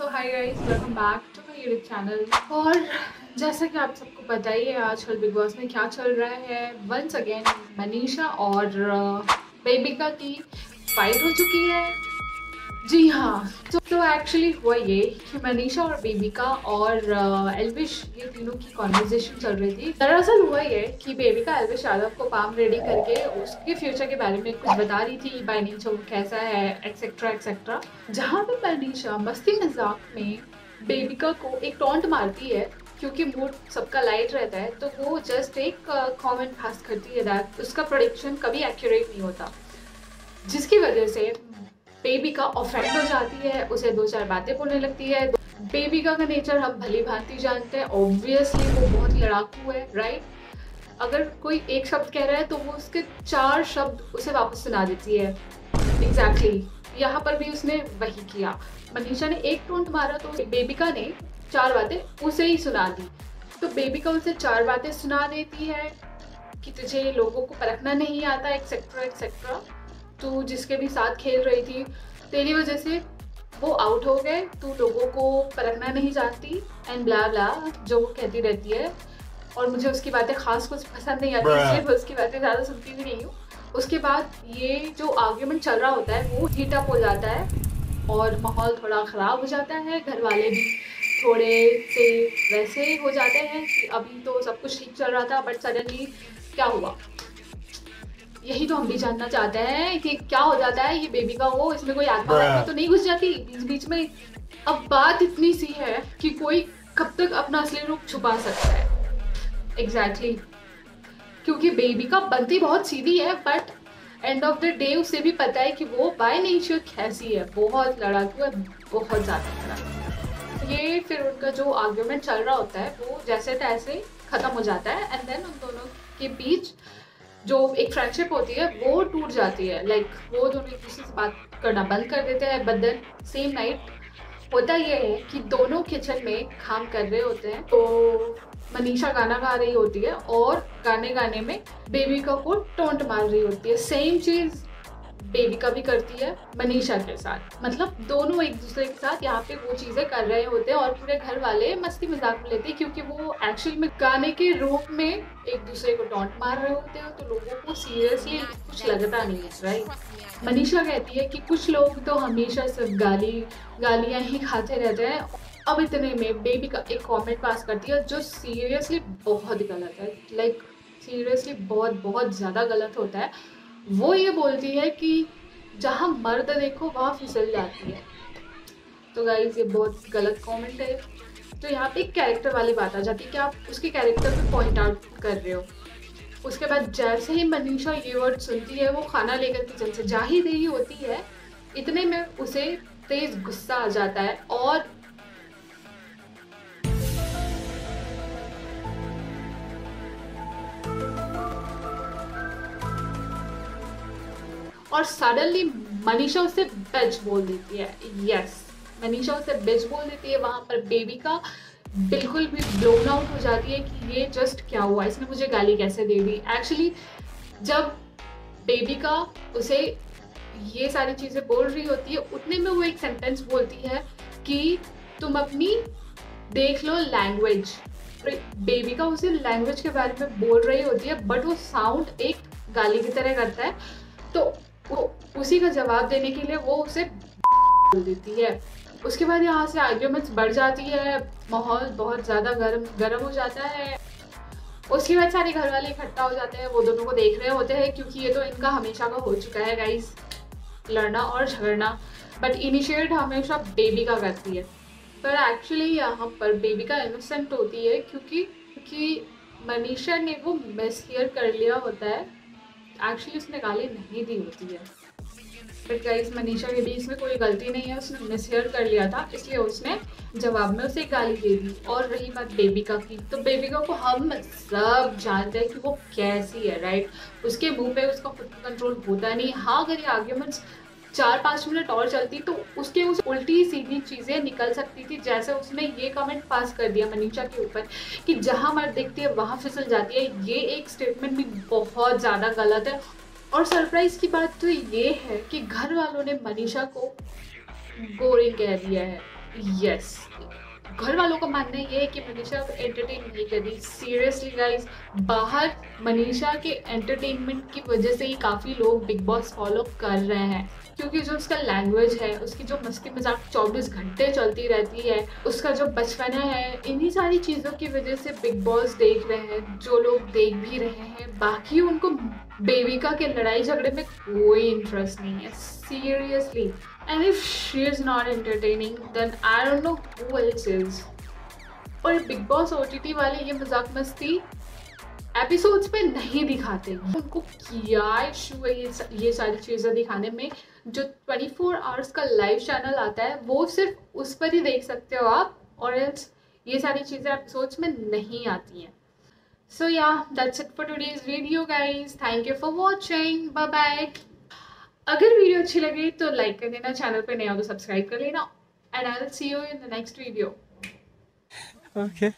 So hi guys, welcome back to my YouTube channel. और जैसा कि आप सबको पता ही है आजकल बिग बॉस में क्या चल रहा है। वंस अगेन मनीषा और बेबिका की फाइट हो चुकी है। जी हाँ, तो एक्चुअली हुआ ये कि मनीषा और बेबिका और एल्विश, ये तीनों की कॉन्वर्जेशन चल रही थी। दरअसल हुआ ये कि बेबिका एल्विश यादव को पाम रेडी करके उसके फ्यूचर के बारे में कुछ बता रही थी, बाय नेचर वो कैसा है, एक्सेट्रा एक्सेट्रा। जहाँ पे मनीषा मस्ती मजाक में बेबिका को एक टॉन्ट मारती है, क्योंकि मूड सबका लाइट रहता है, तो वो जस्ट एक कमेंट पास करती है दैट उसका प्रेडिक्शन कभी एक्यूरेट नहीं होता, जिसकी वजह से बेबिका ऑफेंड हो जाती है, उसे दो चार बातें बोलने लगती है। बेबिका का नेचर हम भली भांति जानते हैं, ऑब्वियसली वो बहुत लड़ाकू है, राइट। अगर कोई एक शब्द कह रहा है तो वो उसके 4 शब्द उसे वापस सुना देती है। एग्जैक्टली यहाँ पर भी उसने वही किया। मनीषा ने एक टोंट मारा तो बेबिका ने 4 बातें उसे ही सुना दी। तो बेबिका उसे 4 बातें सुना देती है कि तुझे लोगों को परखना नहीं आता, एक्सेट्रा एक्सेट्रा। तू जिसके भी साथ खेल रही थी, तेरी वजह से वो आउट हो गए, तू लोगों को परखना नहीं जानती एंड ब्ला ब्ला, जो वो कहती रहती है। और मुझे उसकी बातें खास कुछ पसंद नहीं आती, इसलिए मैं उसकी बातें ज़्यादा सुनती भी नहीं हूँ। उसके बाद ये जो आर्ग्यूमेंट चल रहा होता है वो हीट अप हो जाता है और माहौल थोड़ा ख़राब हो जाता है। घर वाले भी थोड़े से वैसे हो जाते हैं कि अभी तो सब कुछ ठीक चल रहा था, बट सडनली क्या हुआ। यही तो हम भी जानना चाहते हैं कि क्या हो जाता है। ये बेबिका वो, इसमें कोई आत्मा वात्मा तो नहीं घुस जाती बीच बीच में। अब बात इतनी सी है कि कोई कब तक अपना असली रूप छुपा सकता है। एग्जैक्टली क्योंकि बेबिका बनती बहुत सीधी है, but end of the day उसे भी पता है कि वो बाय नेचर कैसी है, बहुत लड़ाकू है, बहुत ज़्यादा लड़ाकू। ये फिर उनका जो आर्ग्यूमेंट चल रहा होता है वो जैसे तैसे ख़त्म हो जाता है एंड देन उन दोनों के बीच जो एक फ्रेंडशिप होती है वो टूट जाती है। लाइक वो दोनों एक दूसरे से बात करना बंद कर देते हैं। बट देन सेम नाइट होता ये है कि दोनों किचन में काम कर रहे होते हैं। तो मनीषा गाना गा रही होती है और गाने गाने में बेबिका को टोंट मार रही होती है। सेम चीज़ बेबिका भी करती है मनीषा के साथ। मतलब दोनों एक दूसरे के साथ यहाँ पे वो चीज़ें कर रहे होते हैं और पूरे घर वाले मस्ती मजाक में लेते हैं, क्योंकि वो एक्चुअल में गाने के रूप में एक दूसरे को टॉन्ट मार रहे होते हैं। तो लोगों को सीरियसली कुछ लगता नहीं है, राइट। मनीषा कहती है कि कुछ लोग तो हमेशा सिर्फ गालियाँ ही खाते रहते हैं। अब इतने में बेबिका एक कॉमेंट पास करती है जो सीरियसली बहुत गलत है। लाइक सीरियसली बहुत बहुत ज़्यादा गलत होता है। वो ये बोलती है कि जहाँ मर्द देखो वहाँ फिसल जाती है। तो गाइस ये बहुत गलत कमेंट है। तो यहाँ पे एक कैरेक्टर वाली बात आ जाती है कि आप उसके कैरेक्टर पे पॉइंट आउट कर रहे हो। उसके बाद जैसे ही मनीषा ये वर्ड सुनती है वो खाना लेकर किचन से जा ही रही होती है, इतने में उसे तेज गुस्सा आ जाता है और सडनली मनीषा उसे बिच बोल देती है। यस, मनीषा उसे बिच बोल देती है। वहां पर बेबिका बिल्कुल भी ब्लोन आउट हो जाती है कि ये जस्ट क्या हुआ, इसने मुझे गाली कैसे दे दी। एक्चुअली जब बेबिका उसे ये सारी चीज़ें बोल रही होती है, उतने में वो एक सेंटेंस बोलती है कि तुम अपनी देख लो लैंग्वेज। बेबिका उसे लैंग्वेज के बारे में बोल रही होती है, बट वो साउंड एक गाली की तरह करता है। तो उसी का जवाब देने के लिए वो उसे बोल देती है। उसके बाद यहाँ से आर्ग्यूमेंट्स बढ़ जाती है, माहौल बहुत ज़्यादा गर्म हो जाता है। उसके बाद सारे घर वाले इकट्ठा हो जाते हैं, वो दोनों को देख रहे होते हैं, क्योंकि ये तो इनका हमेशा का हो चुका है गाइस, लड़ना और झगड़ना। बट इनिशिएट हमेशा बेबिका करती है। पर एक्चुअली यहाँ पर बेबिका इनोसेंट होती है, क्योंकि मनीषा ने वो मिसहियर कर लिया होता है। एक्चुअली उसने गाली नहीं दी होती है, बट गाइस मनीषा के भी इसमें कोई गलती नहीं है, उसने मिसहियर कर लिया था, इसलिए उसने जवाब में उसे गाली दे दी। और रही बात बेबिका की, तो बेबिका को हम सब जानते हैं कि वो कैसी है, राइट। उसके मुंह पे उसका खुद कंट्रोल होता नहीं। हाँ, अगर ये आर्ग्यूमेंट्स 4-5 मिनट और चलती तो उसके उस उल्टी सीधी चीज़ें निकल सकती थी। जैसे उसने ये कमेंट पास कर दिया मनीषा के ऊपर कि जहाँ मर्द देखती है वहाँ फिसल जाती है, ये एक स्टेटमेंट भी बहुत ज़्यादा गलत है। और सरप्राइज की बात तो ये है कि घर वालों ने मनीषा को बोरिंग कह दिया है। यस, घर वालों का मानना ये है कि मनीषा को एंटरटेन नहीं कर रही। सीरियसली गाइस, बाहर मनीषा के एंटरटेनमेंट की वजह से ही काफ़ी लोग बिग बॉस फॉलो कर रहे हैं, क्योंकि जो उसका लैंग्वेज है, उसकी जो मस्ती मजाक 24 घंटे चलती रहती है, उसका जो बचपना है, इन्हीं सारी चीज़ों की वजह से बिग बॉस देख रहे हैं जो लोग देख भी रहे हैं। बाकी उनको बेबिका के लड़ाई झगड़े में कोई इंटरेस्ट नहीं है, seriously. And if she is not entertaining, then I don't know who else is. और बिग बॉस OTT वाले ये मजाक मस्ती एपिसोड्स पे नहीं दिखाते। उनको क्या इशू है ये सारी चीज़ें दिखाने में? जो 24 आवर्स का लाइव चैनल आता है वो सिर्फ उस पर ही देख सकते हो आप, और एल्स ये सारी चीज़ें एपिसोड्स में नहीं आती हैं। So yeah, that's it for today's video guys. Thank you for watching. Bye bye. अगर वीडियो अच्छी लगे तो लाइक कर देना, चैनल पे नया हो तो सब्सक्राइब कर लेना, and I will see you in the next video. Okay.